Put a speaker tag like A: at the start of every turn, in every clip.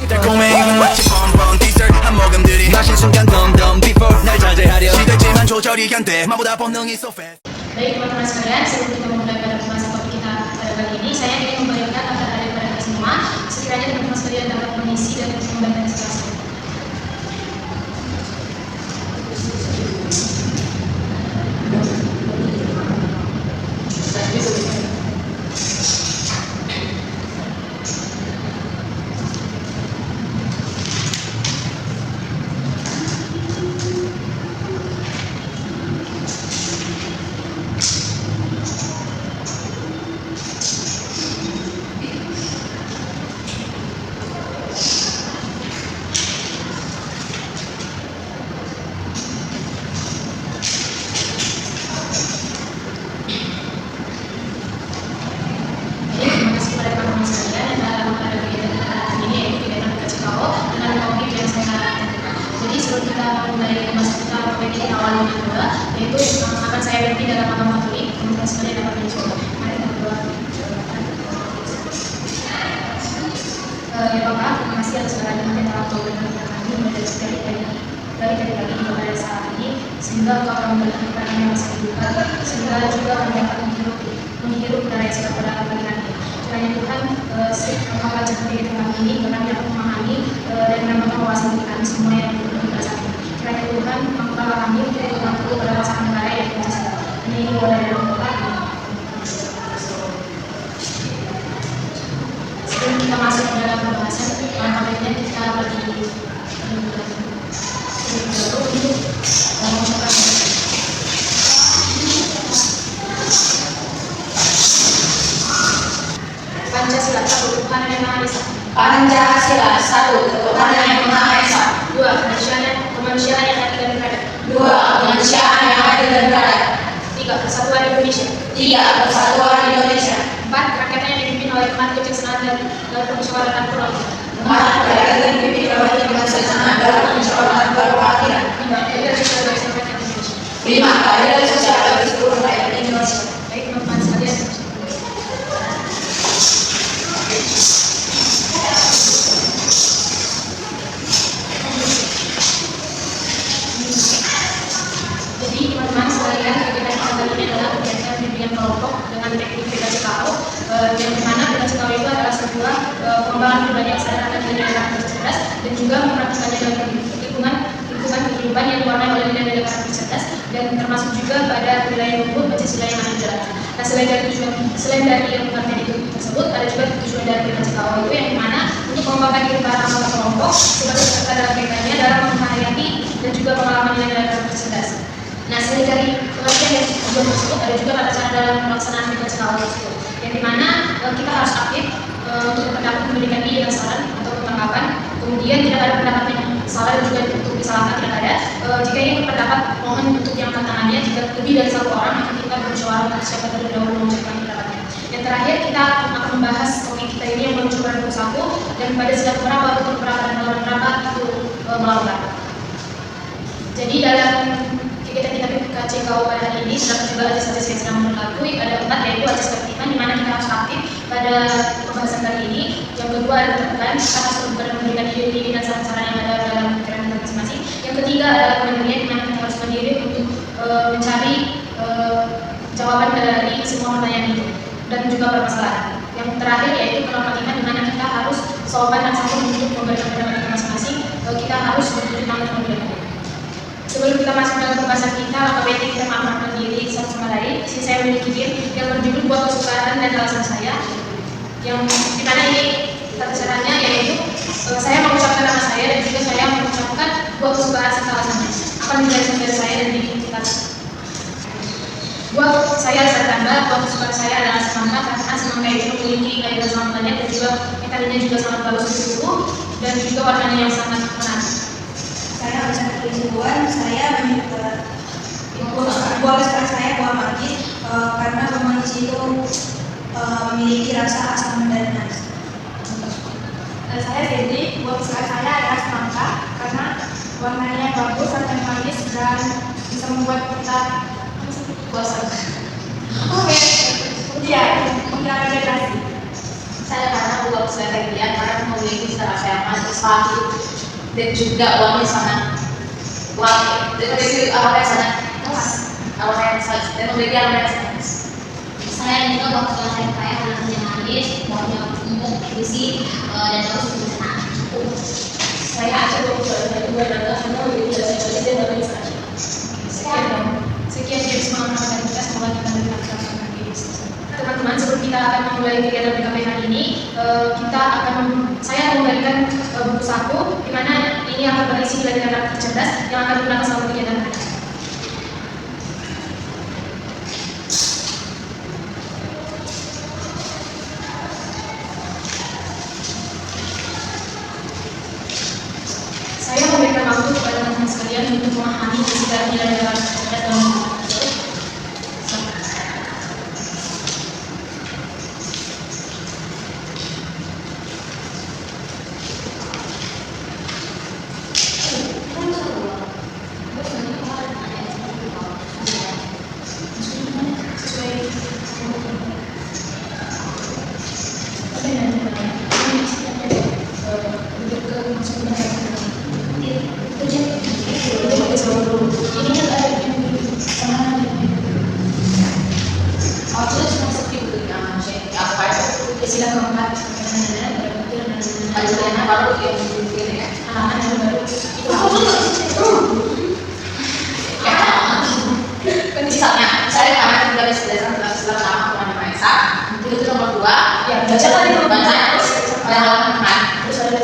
A: 달콤해 마치 뻔뻔 디저트 한 모금들이 마신 순간 덤덤 before 날 자제하려 시들지만 조절이 안 돼 마보다 본능이 so fast.
B: Baik teman-teman sekalian, sebelum kita memulai pada pembahasan topik kita pada kali ini, saya ingin membayangkan agar ada pada kita semua, sekiranya teman-teman sekalian dapat mengisi dan membaca sesuatu. Yaitu akan saya berhenti dalam matematik, teman-teman sekalian dapat mencoba. Mari kita berdoa. Ya Bapak, terima kasih atas segala yang telah Engkau berikan kepada kami mulai dari tadi pagi hingga pada saat ini, sehingga Engkau akan memberikan kepada kami masa kehidupan, sehingga juga kami dapat menghirup udara yang segar pada pagi nanti. Kiranya Tuhan, Engkau ajarkan diri kami ini, karena kami dapat memahami dan menambahkan wawasan kami semua yang kita saat ini. Kiranya Tuhan, Engkau kami tidak mampu pada pasangan negara yang kita sedang. Ini boleh dalam Tuhan. Sebelum kita masuk ke dalam pembahasan, pertama kita berdiri Pancasila satu, Tuhan yang Maha Esa.
C: Pancasila satu, Tuhan yang Maha Esa.
B: Dua, kemanusiaan yang adil dan beradab.
C: Dua, kemanusiaan yang adil dan beradab.
B: Tiga, persatuan Indonesia.
C: Tiga, persatuan Indonesia.
B: Empat, rakyatnya yang dipimpin oleh hikmat kebijaksanaan dan permusyawaratan berwakilan.
C: Empat, rakyatnya yang dipimpin oleh hikmat kebijaksanaan dan permusyawaratan berwakilan.
B: Lima, keadilan sosial bagi seluruh rakyat Indonesia.
C: Lima, keadilan sosial bagi seluruh rakyat Indonesia.
B: Baik teman-teman sekalian. Jadi teman-teman sekalian, kegiatan kita kali ini adalah kegiatan bimbingan kelompok dengan teknik PKCKO, yang dimana PKCKO itu adalah sebuah pengembangan pribadi yang sadar akan diri dan cerdas, dan juga mempraktikkannya dalam lingkungan kehidupan yang diwarnai oleh nilai-nilai karakter cerdas, dan termasuk juga pada wilayah hukum Pancasila yang akan dijalankan. Nah, selain dari yang bukan itu tersebut, ada juga tujuan dari PKCKO itu yang dimana untuk mengembangkan diri para anggota kelompok sebagai peserta dalam kegiatannya dalam menghayati dan juga pengalaman nilai-nilai karakter cerdas. Nah, selain dari pengertian dan tujuan tersebut, ada juga tata cara dalam pelaksanaan PKCKO tersebut, yang dimana kita harus aktif untuk berpendapat memberikan ide dan saran atau penangkapan. Kemudian tidak ada pendapat yang salah dan juga untuk disalahkan tidak ada. Jika ingin berpendapat, mohon untuk yang tangannya. Jika lebih dari satu orang, maka kita bermusyawarah siapa terlebih dahulu mengucapkan pendapatnya. Yang terakhir, kita akan membahas topik kita ini yang merujuk pada buku 1, dan pada setiap orang baru beberapa dan beberapa itu melakukan. Jadi dalam kegiatan kita PKCKO pada hari ini terdapat juga ajas-ajas yang sedang berlaku. Ada 4, yaitu ajas ketertiban, di mana kita harus aktif pada pembahasan kali ini. Yang kedua ada ketertiban, kita harus memberikan ide-ide dan saran-saran yang ada dalam pikiran kita masing-masing. Yang ketiga adalah kemandirian, di mana kita harus mandiri untuk mencari jawaban dari semua pertanyaan itu dan juga permasalahan. Yang terakhir yaitu ketertiban, di mana kita harus sopan dan santun untuk memberikan pendapat kita masing-masing. Kita harus bertujuan terlebih dahulu. Sebelum kita masuk dalam pembahasan kita, maka baiknya kita mengenalkan diri satu sama lain. Di sini saya memiliki game yang berjudul Buat Kesukaan dan Alasan Saya, yang dimana ini tata caranya yaitu saya mengucapkan nama saya dan juga saya mengucapkan buat kesukaan serta alasannya. Akan dijelaskan dari saya dan dikitar. Buat saya tanda, buat kesukaan saya adalah semangka, karena semangka itu memiliki kaitan sangat banyak dan juga metodenya juga sangat bagus untuk tubuh dan juga warnanya yang sangat menarik.
C: Saya bisa kesimpulan, saya buah kesukaan saya buah manggis, karena buah manggis itu memiliki rasa asam dan manis.
D: Saya jadi buah kesukaan saya adalah semangka karena warnanya bagus, rasanya manis dan bisa membuat kita puasa. Oke, iya, menghilangkan dehidrasi.
B: Saya karena bukan sesuai dia karena memiliki cita rasa yang sesuatu dan juga uangnya sangat dari awalnya sangat awalnya sangat dan memiliki awalnya sangat. Saya juga waktu saya kaya karena punya manis, punya empuk, berisi dan terus bisa saya aja waktu dua dan karena lebih biasa dan lebih sekian tips mengenai kita semoga kita mendapatkan teman-teman. Sebelum kita akan memulai kegiatan PKP hari ini, saya memberikan buku saku di mana ini akan berisi pelajaran karakter cerdas yang akan digunakan selama kegiatan hari. Saya memberikan waktu kepada teman-teman sekalian untuk memahami isi dari nilai karakter cerdas dalam buku tersebut. Sila keempat pelajaran baru yang anak-anak baru misalnya saya karena tidak bisa belajar tentang sama Tuhan Yang Maha Esa itu nomor 2 ya baca tadi baca terus halaman terus ada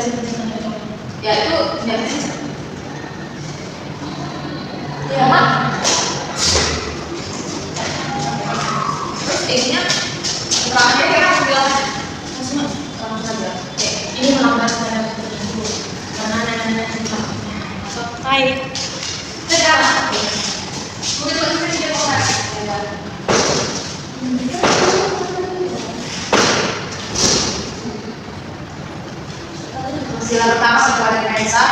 B: ya itu ya mak terus isinya keterangannya kira bilang ini melambat pada ibu karena anak-anak itu baik sekarang mungkin dia orang sila pertama sekolah dengan Esa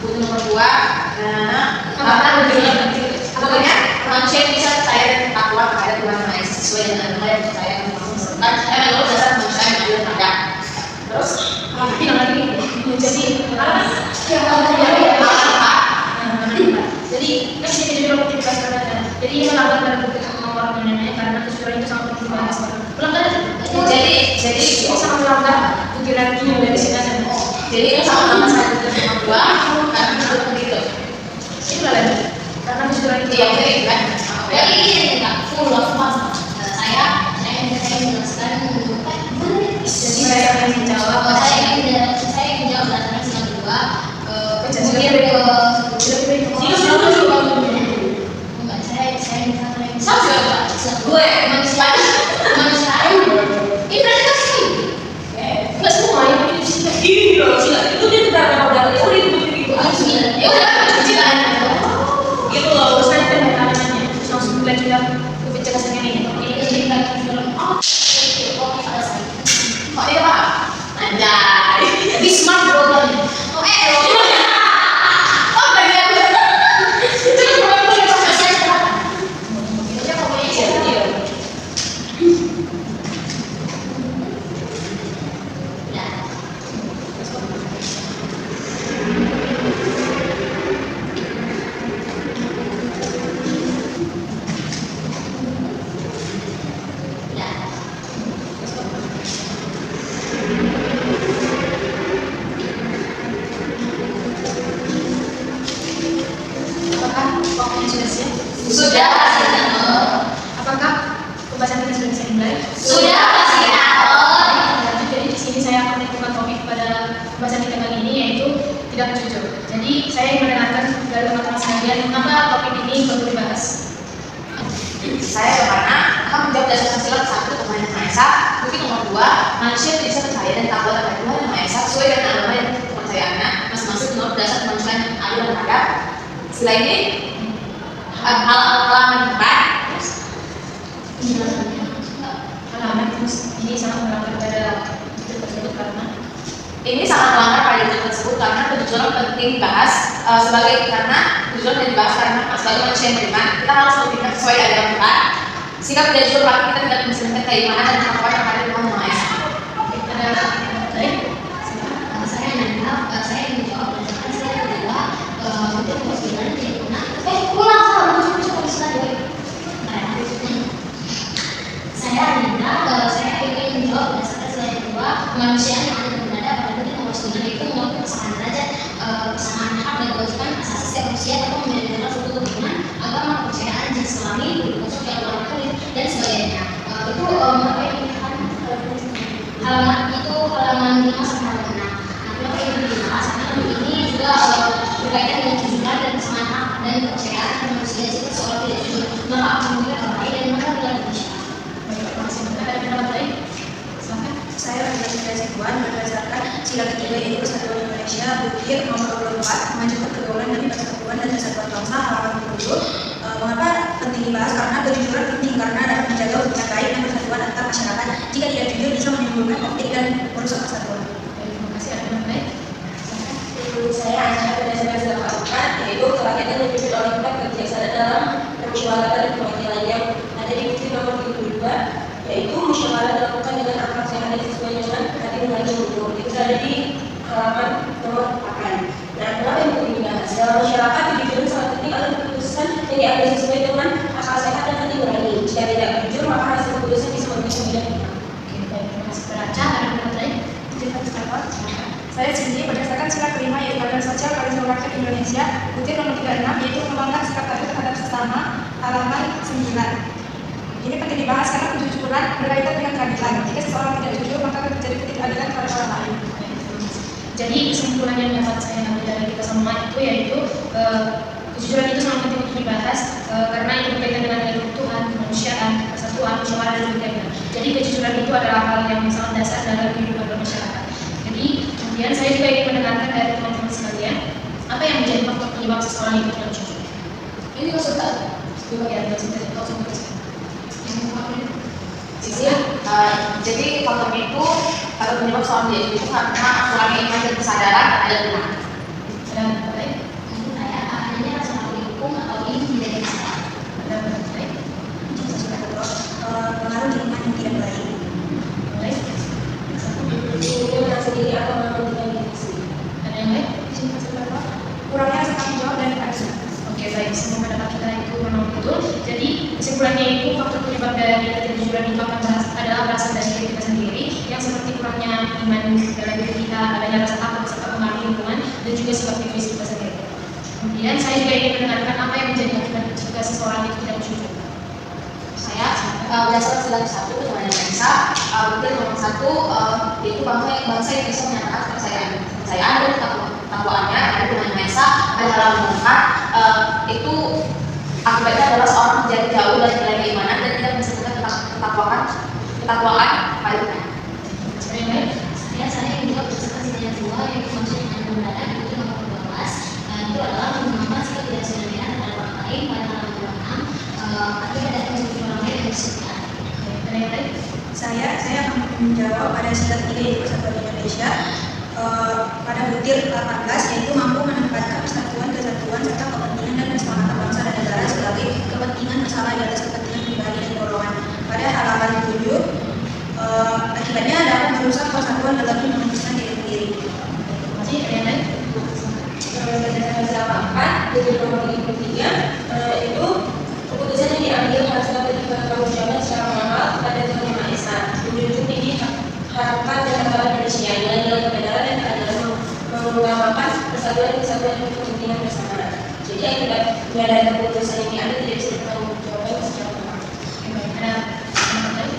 B: buku nomor 2 karena pokoknya manusia yang bisa percaya dan takwa kepada Tuhan Yang Maha Esa sesuai dengan apa yang percaya dan menurut dasar manusia yang adil dan adab. Terus bilang lagi jadi jadi ini melanggar pada bukti nomor namanya karena kecurangan itu sangat penting bahas pelanggaran jadi ini sangat melanggar bukti lagi yang dari sini jadi ini sama-sama saya bukti nomor 2 karena itu begitu itu lagi karena kecurangan itu yang penting kan ya ini tidak full of mas saya menjelaskan jadi saya akan menjawab saya ingin menjawab berdasarkan sila kedua kemudian gue manusia ini berarti kasih nggak semua ini ini loh sila itu dia berapa udah itu ya udah sila gitu loh saya pengen langsung belajar kebijakan ini cerita film kok dia paham anjay lebih smart bro Sudah apakah pembahasan kita sudah bisa dimulai? Sudah pasti. Jadi di sini saya akan menentukan topik pada pembahasan kita kali ini yaitu tidak jujur. Jadi saya ingin mendengarkan dari teman-teman sekalian mengapa topik ini perlu dibahas. Saya karena akan menjawab dasar sila 1 Tuhan Yang Maha Esa, bukti nomor 2 manusia tidak bisa percaya dan takwa kepada Tuhan Yang Maha Esa sesuai dengan agama dan kepercayaannya masing-masing menurut dasar manusia yang adil dan adab. Sila ini halaman 4 halaman terus ini sangat melanggar pada itu tersebut karena ini sangat melanggar pada itu tersebut karena kejujuran penting dibahas karena kejujuran penting dibahas karena sebagai manusia yang beriman kita harus berpikir sesuai ajaran Tuhan. Sikap tidak jujur berarti kita tidak bisa keimanan dan ketakwaan kepada Tuhan Yang Maha Esa. Ada Baik.
E: Saya Nanda, saya ingin menjawab berdasarkan slide kedua untuk kewajiban di mana ulang saya Nanda, saya ingin menjawab berdasarkan slide kedua kemanusiaan yang ada dan berada pada bentuk nomor 9 itu mengakui kesamaan derajat, kesamaan hak dan kewajiban asasi setiap manusia atau menjadi negara suatu keturunan agama kepercayaan jenis kelamin berbentuk agama kulit dan sebagainya. Itu apa yang halaman itu halaman 5 sampai halaman 6. Nah, kenapa ini dibahas? Karena ini juga berkaitan dengan kejujuran dan kesamaan hak dan kepercayaan terhadap manusia jika seorang tidak jujur maka akan memberikan orang lain dan maka adalah Indonesia.
B: Baik, terima kasih. Ada pendapat lain? Silakan.
C: Saya rekomendasi Tuan berdasarkan sila ketiga yaitu Persatuan Indonesia Bukit nomor 24 memajukan pergaulan demi persatuan dan kesatuan bangsa halaman 20. Mengapa penting dibahas? Karena kejujuran penting karena dapat menjaga hubungan baik dan persatuan antar masyarakat. Jika tidak jujur bisa menimbulkan konflik dan merusak persatuan.
B: Baik, terima kasih. Ada pendapat lain? Silakan.
F: Saya Aisyah berdasarkan sila keempat yaitu kerakyatan yang dipimpin oleh rakyat kebijaksanaan dalam permusyawaratan dan perwakilan yang ada di bukti nomor 32 yaitu musyawarah dilakukan dengan akhlak sehat dan sesuai dengan hati nurani hukum. Itu ada di halaman nomor 8. Nah, kenapa yang penting dibahas? Dalam masyarakat kejujuran sangat penting agar keputusan yang diambil sesuai dengan akal sehat dan hati nurani. Jika tidak jujur maka hasil keputusan bisa merugikan banyak pihak.
B: Oke, baik. Terima kasih. Beraca, ada pendapat lain?
D: Saya Cindy berdasarkan sila kelima yaitu Badan Sosial Kawasan Rakyat Indonesia butir nomor 36 yaitu mengembangkan sikap adil terhadap sesama halaman 9. Ini penting dibahas karena kejujuran berkaitan dengan keadilan. Jika seseorang tidak jujur maka akan terjadi ketidakadilan pada orang lain.
B: Jadi kesimpulan yang dapat saya ambil dari kita semua itu yaitu kejujuran itu sangat penting untuk dibahas karena itu berkaitan dengan keutuhan, kemanusiaan, persatuan, musyawarah dan sebagainya. Jadi kejujuran itu adalah hal yang sangat dasar dalam kehidupan bermasyarakat. Jadi kemudian saya juga ingin mendengarkan dari teman-teman sekalian apa yang menjadi faktor penyebab seseorang itu tidak jujur. Ini maksudnya juga ya tidak singkat atau singkat.
E: Jadi faktornya itu atau penyebab seorang tidak jujur karena kurangnya iman dan kesadaran ada benar.
B: Ada apa lain?
E: Itu kayak adanya rasa takut hukum atau ingin menjadi kesalahan.
B: Ada apa lain?
C: Pengaruh lingkungan yang tidak baik.
B: Lain?
F: Ini merasa diri atau menentukan diri sendiri.
B: Ada yang lain?
D: Kurangnya rasa tanggung jawab dan keadilan.
B: Oke, baik, semua pendapat kita itu memang betul. Jadi kesimpulannya itu faktor penyebab dari ketidakjujuran itu adalah berasal dari diri kita sendiri, yang seperti kurangnya iman dalam diri kita, adanya rasa takut serta pengaruh lingkungan dan juga sifat egois kita sendiri. Kemudian saya juga ingin mendengarkan apa yang menjadi akibat jika seseorang itu tidak jujur.
E: Saya berdasarkan sila ke-1 ketuhanan yang esa butir nomor 1 yaitu bangsa Indonesia menyatakan kepercayaan dan ketakwaannya ada Tuhan Yang Esa ada halaman 4 itu akibatnya adalah seorang menjadi jauh dari nilai keimanan dan tidak mensebutkan ketakwaan pada Tuhan.
B: Ada yang lain?
E: Saya ingin juga berdasarkan sila yang kedua yaitu manusia yang ada berada di butir nomor 12 itu adalah mengembangkan sikap tidak sesuai terhadap orang lain pada halaman 26 akibat dari kejujuran orang lain dan kesetiaan.
B: Ada yang lain?
C: Saya akan menjawab pada sila ketiga yaitu Persatuan Indonesia pada butir 18 yaitu mampu menempatkan persatuan, kesatuan serta kepentingan dan keselamatan bangsa dan negara sebagai kepentingan bersama di atas kepentingan pribadi dan golongan. Pada halaman 7 akibatnya dapat merusak persatuan dalam memutuskan diri sendiri.
B: Terima kasih. Ada yang lain?
F: Berdasarkan sila keempat butir nomor 33 itu keputusan yang diambil harus dapat dipertanggungjawabkan secara moral pada Tuhan Yang Maha Esa. Menjunjung tinggi harapan dan kebenaran manusia, nilai-nilai kebenaran dan keadilan, mengutamakan persatuan dan kesatuan dan kepentingan bersama. Jadi akibat dari keputusan yang diambil tidak bisa dipertanggungjawabkan secara moral.
B: Ada yang lain?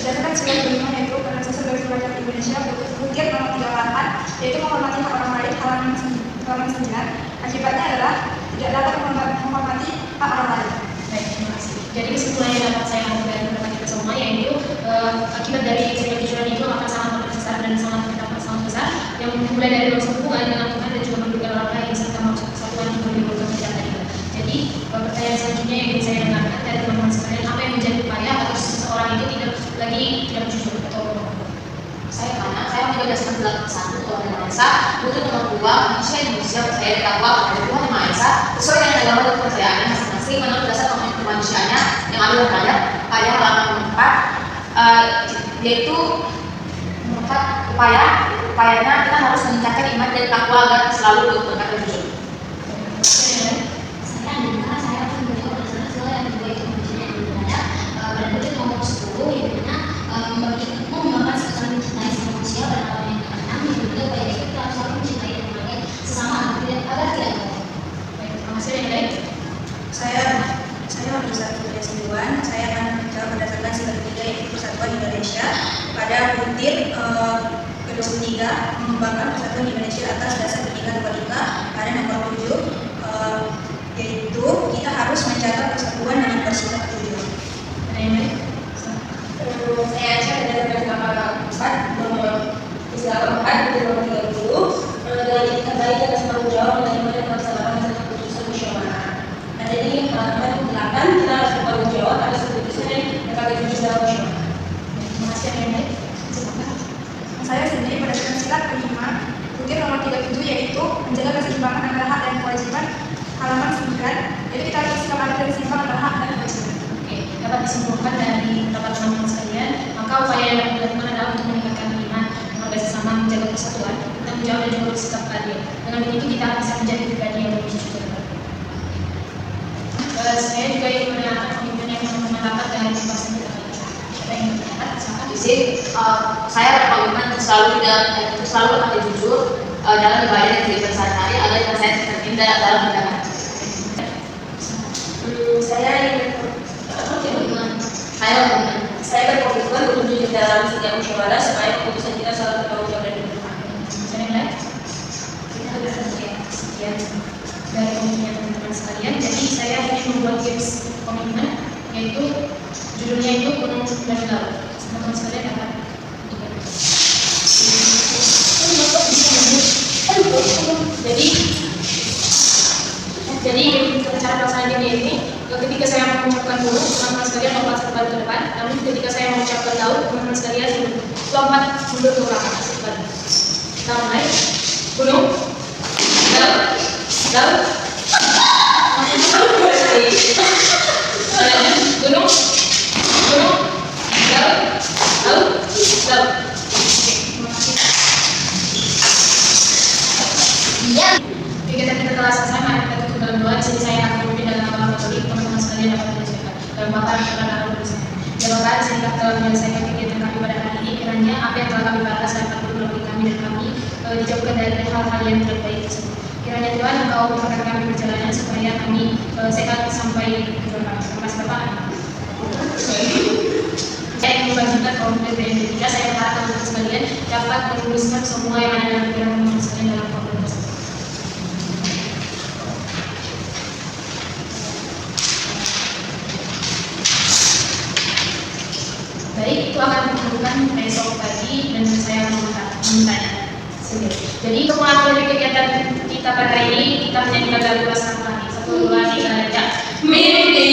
D: Berdasarkan sila kelima yaitu Badan Sosial Garis Rakyat Indonesia butir nomor 38 yaitu menghormati hak orang lain halaman 9. Akibatnya adalah tidak dapat menghormati hak orang lain.
B: Baik, terima kasih. Jadi kesimpulan yang dapat saya ambil dari pendapat kita semua yaitu akibat dari ketidakjujuran itu akan sangat besar dan sangat besar yang mulai dari dosa hubungan dengan Tuhan dan juga merugikan orang lain serta maksud kesatuan yang menimbulkan kejahatan. Jadi pertanyaan selanjutnya yang ingin saya dengarkan dari teman-teman sekalian apa yang menjadi upaya agar seseorang itu tidak jujur atau bohong.
E: Saya juga berdasarkan sila ke-1 Tuhan Yang Maha Esa butir nomor 2 manusia Indonesia percaya bertakwa kepada Tuhan Yang Maha Esa sesuai dengan agama dan kepercayaannya masing-masing menurut dasar kemanusiaannya yang adil dan beradab pada halaman 4 yaitu
G: upayanya kita harus meningkatkan iman dan takwa agar selalu berkata jujur.
E: Saya dimana saya akan menjawab berdasarkan segala yang kedua itu menjadi yang berbeda pada butir nomor 10 yang dimana mengembangkan sesuatu mencintai sama manusia pada awal yang ke-6 yang kedua baik itu kita harus selalu mencintai dan menghargai sesama agar tidak berkata.
B: Baik, terima kasih yang lain.
C: Saya berdasarkan kesimpulan, saya akan menjawab berdasarkan sila ketiga yaitu Persatuan Indonesia pada butir ke-23 mengembangkan Persatuan Indonesia atas dasar Bhinneka Tunggal Ika pada nomor 7 yaitu kita harus menjaga persatuan dan diversitas tujuan.
B: Ada yang lain?
F: Saya Aisyah dari nomor 4 nomor istilah keempat butir nomor 30 dengan itikat baik atas tanggung jawab menerima dan melaksanakan hasil keputusan musyawarah. Ada di halaman 8 kita harus bertanggung jawab atas keputusan yang terkait dalam musyawarah.
B: Terima kasih yang lain.
D: Saya sendiri berdasarkan sila kelima butir nomor 37 yaitu menjaga keseimbangan antara hak dan kewajiban halaman 9. Jadi kita harus bersikap adil dan seimbang antara hak dan kewajiban.
B: Oke, dapat disimpulkan dari pendapat teman-teman sekalian, maka upaya yang dapat dilakukan adalah untuk meningkatkan iman, menghargai sesama, menjaga persatuan, tanggung jawab dan juga bersikap adil. Dengan begitu kita bisa menjadi pribadi yang lebih jujur. Saya juga ingin mendengarkan pemimpin yang teman-teman dapat dari pembahasan kita kali ini. Siapa yang ingin mendapat? Silakan.
G: Saya berkomitmen untuk selalu akan jujur dalam ibadah dan kehidupan sehari-hari agar saya terhindar dalam tindakan.
F: Saya berkomitmen untuk jujur dalam setiap musyawarah supaya keputusan kita selalu bertanggung jawab dan diterima.
B: Saya nilai kita sudah sekian dari komitmen teman-teman sekalian. Jadi saya ingin membuat games komitmen yaitu judulnya itu gunung dan laut. Teman-teman sekalian dapat jadi cara pelaksanaan game ini ketika saya mengucapkan gunung, teman-teman sekalian lompat kembali ke depan. Namun ketika saya mengucapkan laut, teman-teman sekalian lompat mundur ke belakang. Kita mulai. Gunung, laut, laut. Gunung, gunung, laut, laut, laut. Kegiatan kita telah selesai, mari kita tutup dalam doa. Di sini saya akan memimpin dalam nama Katolik. Teman-teman sekalian dapat menjelaskan dalam Bapa dan Putra dan Roh Kudus. Ya Bapa, di sini kami telah menyelesaikan kegiatan kami pada hari ini. Kiranya apa yang telah kami bahas dapat menolong kami dan kami dijauhkan dari hal-hal yang tidak baik tersebut. Kiranya Tuhan Engkau memberkati kami perjalanan supaya kami sehat sampai tujuan kami. Terima kasih Bapak. Saya ingin membagikan formulir BND3. Saya berharap teman-teman sekalian dapat menuliskan semua yang ada dalam pikiran teman-teman sekalian dalam formulir tersebut. Baik, itu akan dilakukan besok pagi dan saya akan memintanya sendiri. Jadi untuk mengakhiri kegiatan kita pada hari ini, kita menyanyikan lagu Laskar Pelangi. 1, 2, 3, dan
G: Mimpi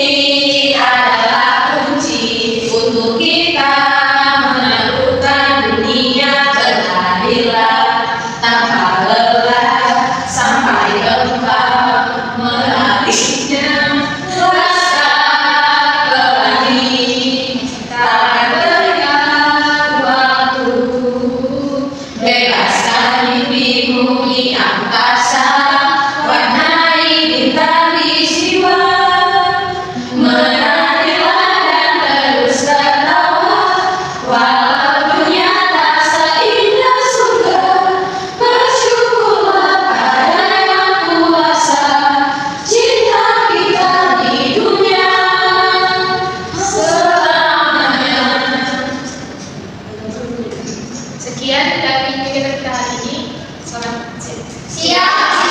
G: adalah kunci untuk kita menaklukkan dunia berhadirat tanpa lelah sampai engkau meraihnya. Laskar Pelangi tak berikan waktu, bebaskan mimpimu di angkasa, warnai bintang di jiwa, menarilah dan terus tertawa, walaupun nyata seindah surga. Bersyukurlah pada yang kuasa, cinta kita di dunia selamanya.
B: sekian dari kegiatan kita hari ini. Selamat siang.
E: Siap.